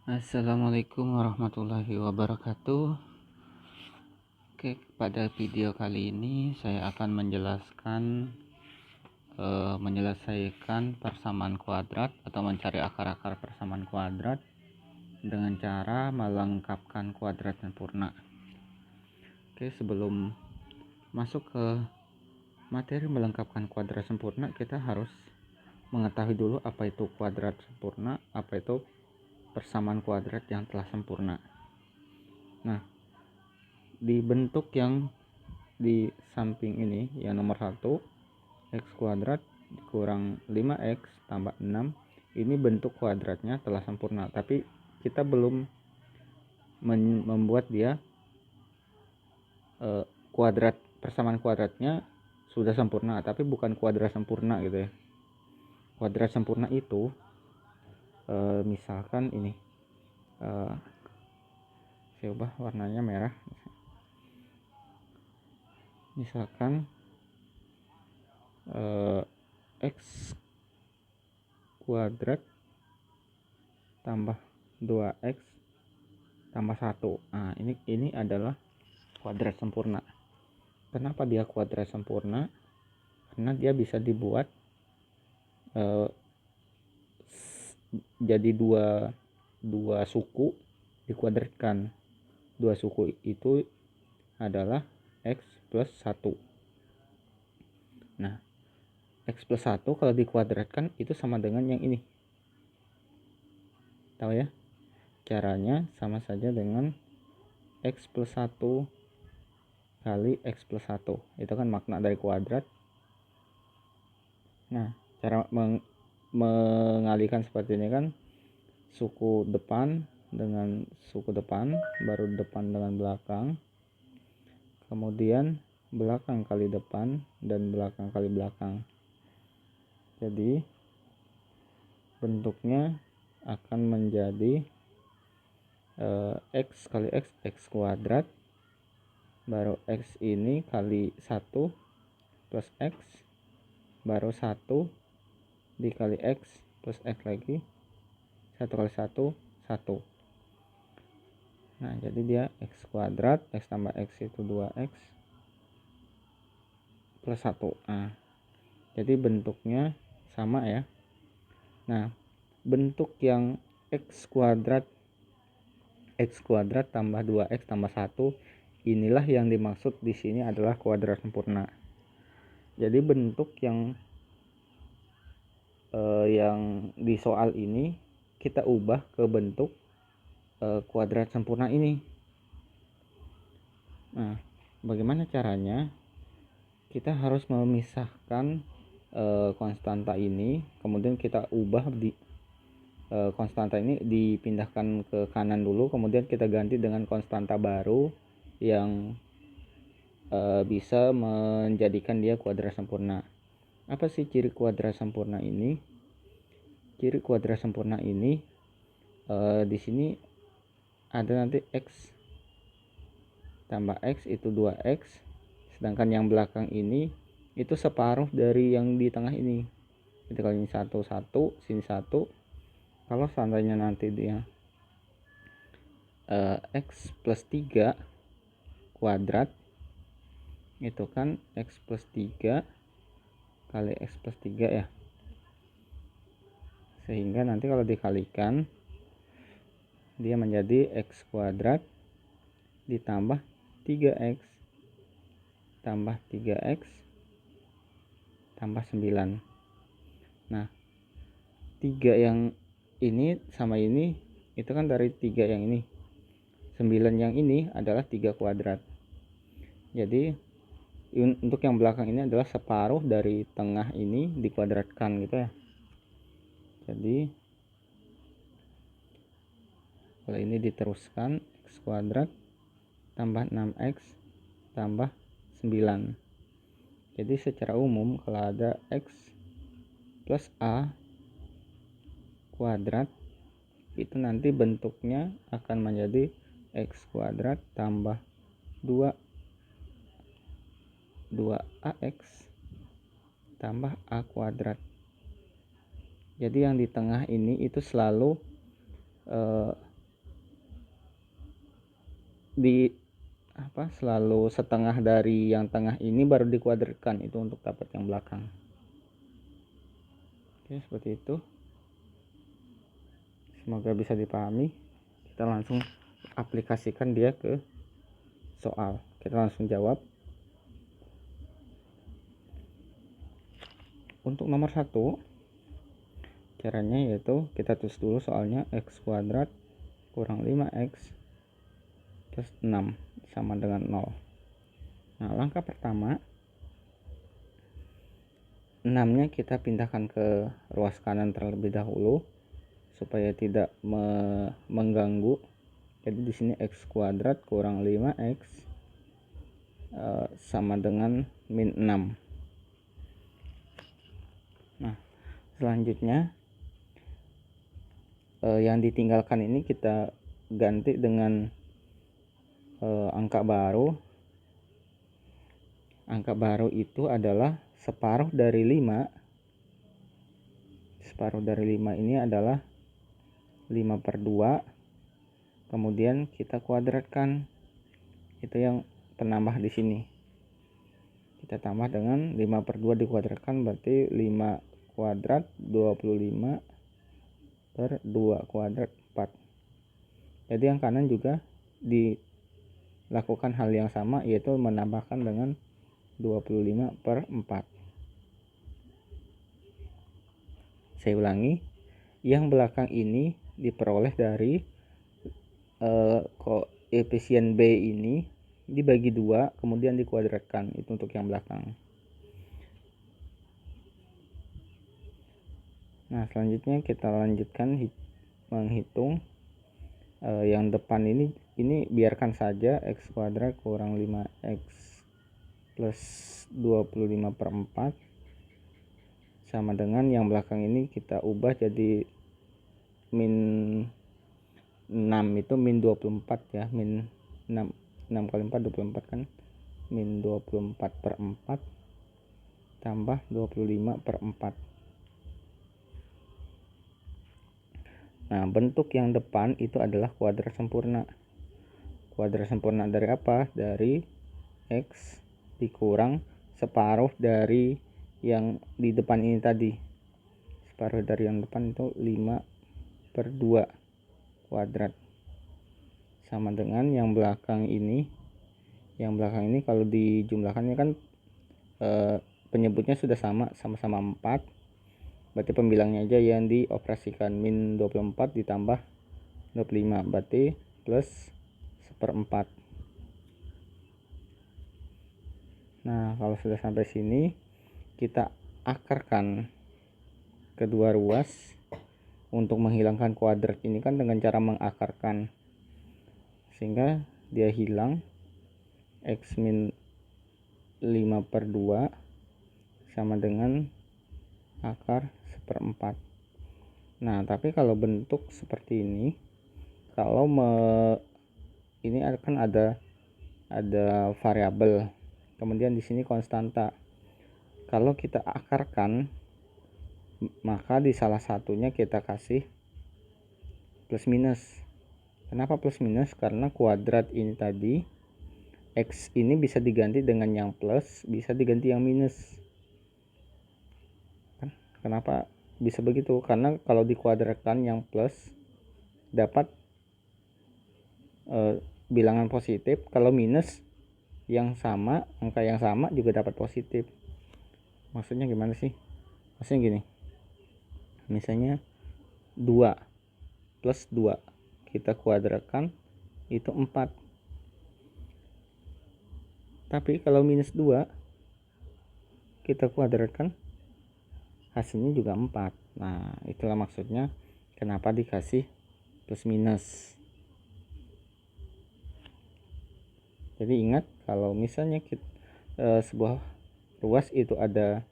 Assalamualaikum warahmatullahi wabarakatuh. Oke, pada video kali ini saya akan menyelesaikan persamaan kuadrat atau mencari akar-akar persamaan kuadrat dengan cara melengkapkan kuadrat sempurna. Oke, sebelum masuk ke materi melengkapkan kuadrat sempurna, kita harus mengetahui dulu apa itu kuadrat sempurna, apa itu persamaan kuadrat yang telah sempurna. Nah, di bentuk yang di samping ini yang nomor 1, x kuadrat kurang 5x tambah 6, ini bentuk kuadratnya telah sempurna, tapi kita belum membuat dia kuadrat persamaan kuadratnya sudah sempurna, tapi bukan kuadrat sempurna gitu ya. Kuadrat sempurna itu misalkan ini saya ubah warnanya merah. Misalkan x kuadrat tambah 2x tambah 1. Nah, ini adalah kuadrat sempurna. Kenapa dia kuadrat sempurna? Karena dia bisa dibuat jadi dua suku dikuadratkan. Dua suku itu adalah x plus 1. Nah, x plus 1 kalau dikuadratkan itu sama dengan yang ini. Tahu ya? Caranya sama saja dengan x plus 1 kali x plus 1. Itu kan makna dari kuadrat. Nah, cara mengalihkan seperti ini kan, suku depan dengan suku depan, baru depan dengan belakang, kemudian belakang kali depan dan belakang kali belakang. Jadi bentuknya akan menjadi x kali x kuadrat, baru x ini kali 1 plus x, baru 1 dikali x plus x lagi, 1 kali 1 1. Nah, jadi dia x kuadrat, x tambah x itu 2x plus 1. Nah, jadi bentuknya sama ya. Nah, bentuk yang x kuadrat tambah 2x tambah 1, inilah yang dimaksud di sini adalah kuadrat sempurna. Jadi bentuk yang di soal ini kita ubah ke bentuk kuadrat sempurna ini. Nah, bagaimana caranya? Kita harus memisahkan konstanta ini, kemudian kita ubah di konstanta ini dipindahkan ke kanan dulu, kemudian kita ganti dengan konstanta baru yang bisa menjadikan dia kuadrat sempurna. Apa sih ciri kuadrat sempurna ini? Ciri kuadrat sempurna ini di sini ada nanti x tambah x itu 2x, sedangkan yang belakang ini itu separuh dari yang di tengah ini. Jadi kalau ini 1 1, sini 1. Kalau seandainya nanti dia x plus 3 kuadrat, itu kan x plus 3 kali x plus 3 ya. Sehingga nanti kalau dikalikan dia menjadi x kuadrat ditambah 3x tambah 3x tambah 9. Nah, 3 yang ini sama ini itu kan dari 3 yang ini. 9 yang ini adalah 3 kuadrat. Jadi untuk yang belakang ini adalah separuh dari tengah ini dikuadratkan gitu ya. Jadi kalau ini diteruskan, x kuadrat tambah 6x tambah 9. Jadi secara umum kalau ada x plus a kuadrat, itu nanti bentuknya akan menjadi x kuadrat tambah 2ax tambah a kuadrat. Jadi yang di tengah ini itu selalu selalu setengah dari yang tengah ini baru dikuadratkan. Itu untuk dapat yang belakang. Oke, seperti itu. Semoga bisa dipahami. Kita langsung aplikasikan dia ke soal. Kita langsung jawab. Untuk nomor 1, caranya yaitu kita tulis dulu soalnya x kuadrat kurang 5x plus 6 sama dengan 0. Nah, langkah pertama, 6-nya kita pindahkan ke ruas kanan terlebih dahulu supaya tidak mengganggu. Jadi di sini x kuadrat kurang 5x sama dengan min 6. Nah, selanjutnya yang ditinggalkan ini kita ganti dengan angka baru. Angka baru itu adalah separuh dari 5. Separuh dari 5 ini adalah 5/2. Kemudian kita kuadratkan. Itu yang penambah di sini. Kita tambah dengan 5/2 dikuadratkan berarti 5 kuadrat 25/2 kuadrat 4. Jadi yang kanan juga dilakukan hal yang sama, yaitu menambahkan dengan 25/4. Saya ulangi, yang belakang ini diperoleh dari koefisien B ini dibagi 2 kemudian dikuadratkan. Itu untuk yang belakang. Nah, selanjutnya kita lanjutkan menghitung yang depan ini biarkan saja x kuadrat kurang 5x plus 25/4 sama dengan yang belakang ini kita ubah jadi min 6, itu min 24 ya, min 6 kali 4 24 kan, min 24/4 tambah 25/4. Nah, bentuk yang depan itu adalah kuadrat sempurna. Kuadrat sempurna dari apa? Dari x dikurang separuh dari yang di depan ini tadi. Separuh dari yang depan itu 5/2 kuadrat sama dengan yang belakang ini. Yang belakang ini kalau dijumlahkannya kan penyebutnya sudah sama-sama 4. Berarti pembilangnya aja yang dioperasikan, min 24 ditambah 25 berarti plus 1/4. Nah, kalau sudah sampai sini kita akarkan kedua ruas. Untuk menghilangkan kuadrat ini kan dengan cara mengakarkan, sehingga dia hilang. X min 5/2 sama dengan akar 1/4. Nah, tapi kalau bentuk seperti ini, kalau ini akan ada variabel, kemudian di sini konstanta. Kalau kita akarkan, maka di salah satunya kita kasih plus minus. Kenapa plus minus? Karena kuadrat ini tadi, x ini bisa diganti dengan yang plus, bisa diganti yang minus. Kenapa bisa begitu? Karena kalau dikuadratkan yang plus dapat bilangan positif, kalau minus yang sama, angka yang sama juga dapat positif. Maksudnya gimana sih? Maksudnya gini, misalnya 2 plus 2 kita kuadratkan itu 4. Tapi kalau minus 2 kita kuadratkan hasilnya juga 4. Nah, itulah maksudnya kenapa dikasih plus minus. Jadi ingat, kalau misalnya sebuah ruas itu ada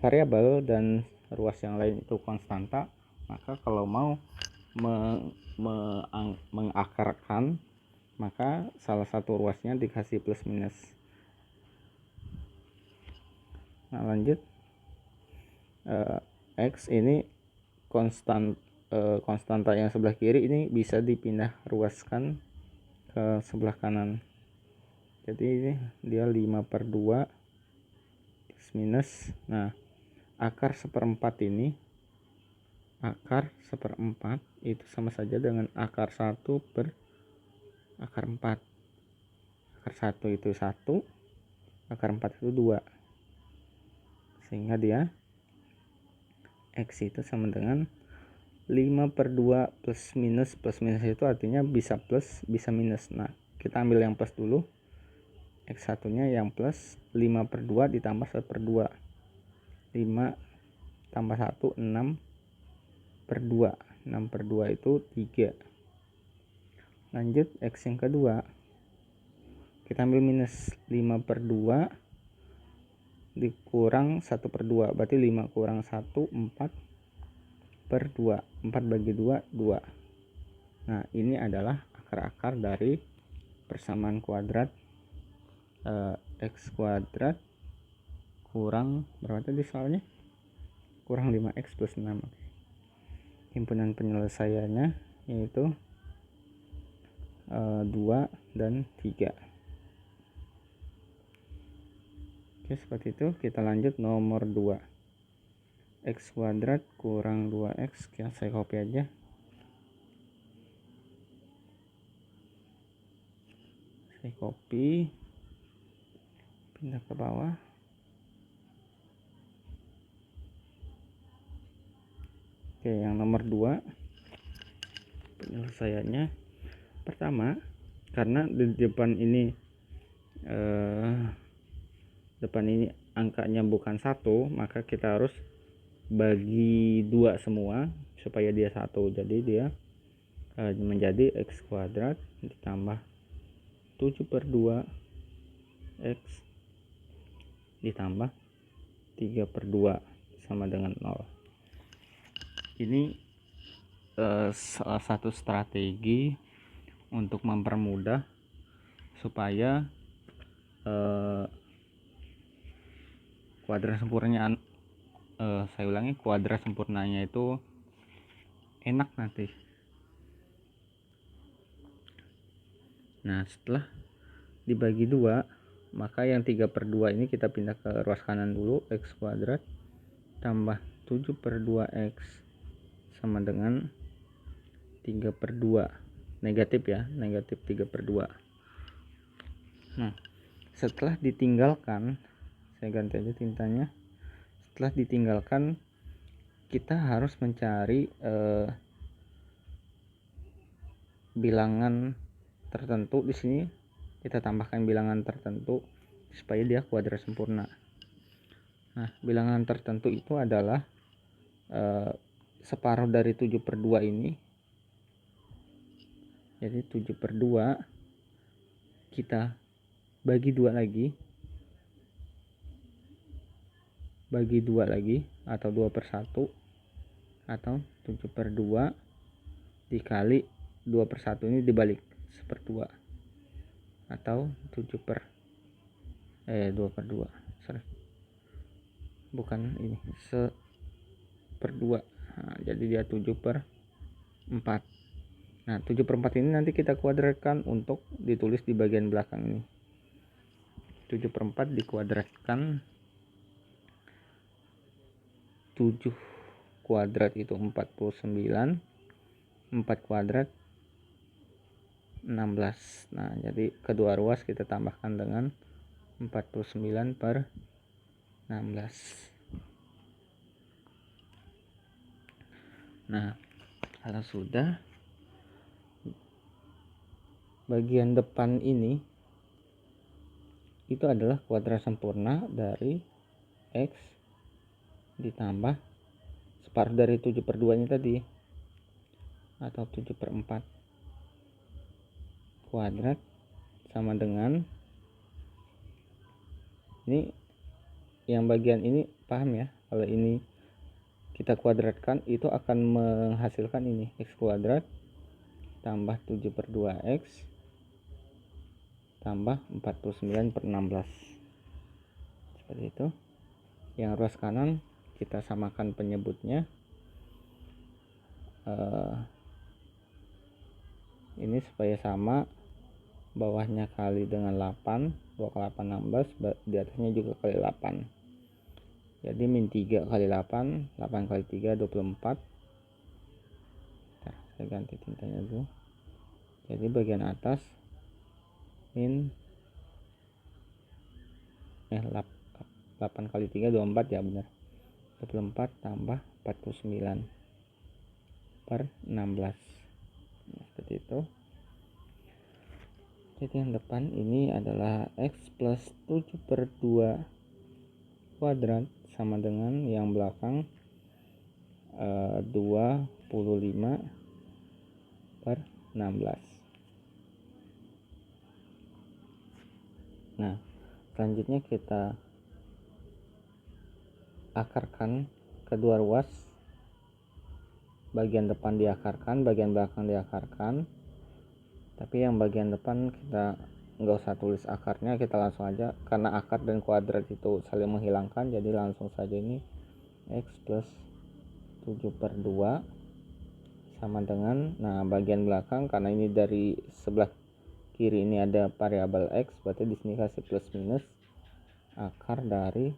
variabel dan ruas yang lain itu konstanta, maka kalau mau mengakarkan, maka salah satu ruasnya dikasih plus minus. Nah, lanjut, x ini konstanta yang sebelah kiri ini bisa dipindah ruaskan ke sebelah kanan. Jadi dia 5/2 plus minus. Nah, akar 1/4 ini, akar 1/4 itu sama saja dengan akar 1 per akar 4. Akar 1 itu 1, akar 4 itu 2. Sehingga dia X itu sama dengan 5/2 plus minus. Plus minus itu artinya bisa plus bisa minus. Nah, kita ambil yang plus dulu. X1 nya yang plus 5/2 ditambah 1/2. 5 tambah 1 6/2. 6/2 itu 3. Lanjut X yang kedua, kita ambil minus 5/2 dikurang 1/2, berarti 5 kurang 1 4/2. 4 bagi 2 2. Nah, ini adalah akar-akar dari persamaan kuadrat X kuadrat kurang berapa tadi soalnya, kurang 5X plus 6. Himpunan penyelesaiannya yaitu 2 dan 3. Oke, seperti itu. Kita lanjut nomor 2. X kuadrat kurang 2X. Ya, saya copy aja. Saya copy, pindah ke bawah. Oke, yang nomor 2 penyelesaiannya. Pertama, karena di depan ini angkanya bukan 1, maka kita harus bagi 2 semua supaya dia 1. Jadi dia menjadi X kuadrat ditambah 7/2 X ditambah 3/2 sama dengan 0. Ini salah satu strategi untuk mempermudah supaya kuadrat sempurnanya saya ulangi, kuadrat sempurnanya itu enak nanti. Nah, setelah dibagi 2, maka yang 3/2 ini kita pindah ke ruas kanan dulu. X kuadrat tambah 7/2X sama dengan 3/2. Negatif ya, negatif 3/2. Nah, setelah ditinggalkan, saya ganti aja tintanya. Setelah ditinggalkan, kita harus mencari bilangan tertentu. Di sini kita tambahkan bilangan tertentu supaya dia kuadrat sempurna. Nah, bilangan tertentu itu adalah separuh dari 7/2 ini. Jadi 7/2 kita bagi 2 lagi, atau 2/1, atau 7/2 dikali 2/1 ini dibalik 1/2, atau 2/2, sorry, bukan ini, 1/2. Nah, jadi dia 7/4. Nah, 7/4 ini nanti kita kuadratkan untuk ditulis di bagian belakang ini. 7/4 dikuadratkan, 7 kuadrat itu 49, 4 kuadrat 16. Nah, jadi kedua ruas kita tambahkan dengan 49/16. Nah, kalau sudah, bagian depan ini itu adalah kuadrat sempurna dari X ditambah separuh dari 7/2 nya tadi, atau 7/4 kuadrat sama dengan ini. Yang bagian ini paham ya, kalau ini kita kuadratkan itu akan menghasilkan ini X kuadrat tambah 7/2X tambah 49/16. Seperti itu. Yang ruas kanan kita samakan penyebutnya. Ini supaya sama, bawahnya kali dengan 8, 2 kali 8 16, di atasnya juga kali 8. Jadi min 3 kali 8, 8 kali 3 24. Bentar, saya ganti tintanya dulu. Jadi bagian atas min 8 kali 3 24 ya, benar. 24 tambah 49 per 16. Nah, seperti itu. Jadi yang depan ini adalah X plus 7/2 kuadrat sama dengan yang belakang 25 per 16. Nah, selanjutnya kita akarkan kedua ruas. Bagian depan diakarkan, bagian belakang diakarkan. Tapi yang bagian depan kita nggak usah tulis akarnya, kita langsung aja, karena akar dan kuadrat itu saling menghilangkan, jadi langsung saja ini X plus 7/2 sama dengan, nah bagian belakang karena ini dari sebelah kiri ini ada variabel X, berarti di sini kasih plus minus akar dari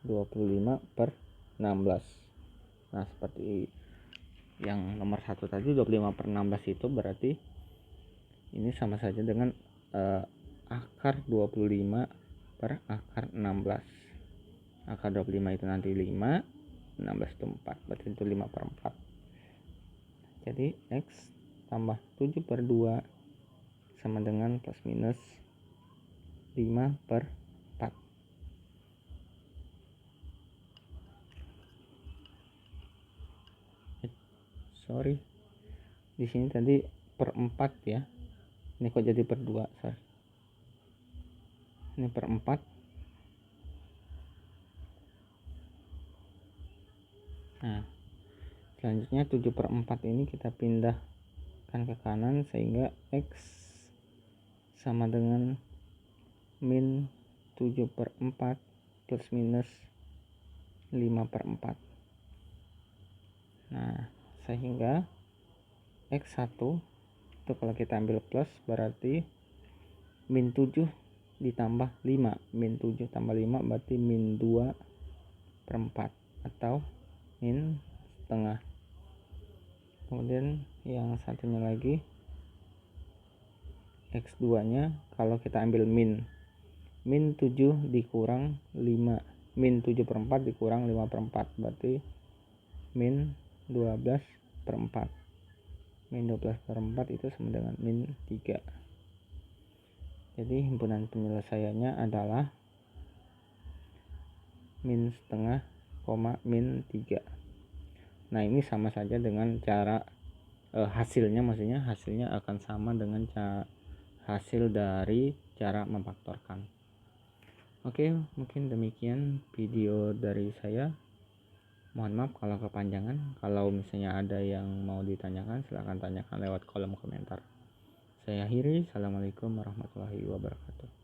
25 per 16. Nah, seperti yang nomor 1 tadi, 25 per 16 itu berarti ini sama saja dengan akar 25 per akar 16. Akar 25 itu nanti 5, 16 itu 4, berarti itu 5 per 4. Jadi X tambah 7/2 sama dengan plus minus 5 per 4. Sorry, di sini tadi per 4 ya, ini kok jadi per 2, sorry, ini per 4. Nah, selanjutnya 7/4 ini kita pindahkan ke kanan sehingga X sama dengan min 7/4 plus minus 5/4. Nah, sehingga X1 itu kalau kita ambil plus berarti min 7 ditambah 5, min 7 tambah 5 berarti min 2/4 atau min setengah. Kemudian yang satunya lagi X2 nya kalau kita ambil min 7 dikurang 5, min 7/4 dikurang 5/4 berarti min 12/4. Min 12/4 itu sama dengan min 3. Jadi himpunan penyelesaiannya adalah min setengah, min 3. Nah, ini sama saja dengan cara hasilnya, maksudnya hasilnya akan sama dengan hasil dari cara memfaktorkan. Oke, mungkin demikian video dari saya. Mohon maaf kalau kepanjangan. Kalau misalnya ada yang mau ditanyakan, silahkan tanyakan lewat kolom komentar. Saya akhiri. Assalamualaikum warahmatullahi wabarakatuh.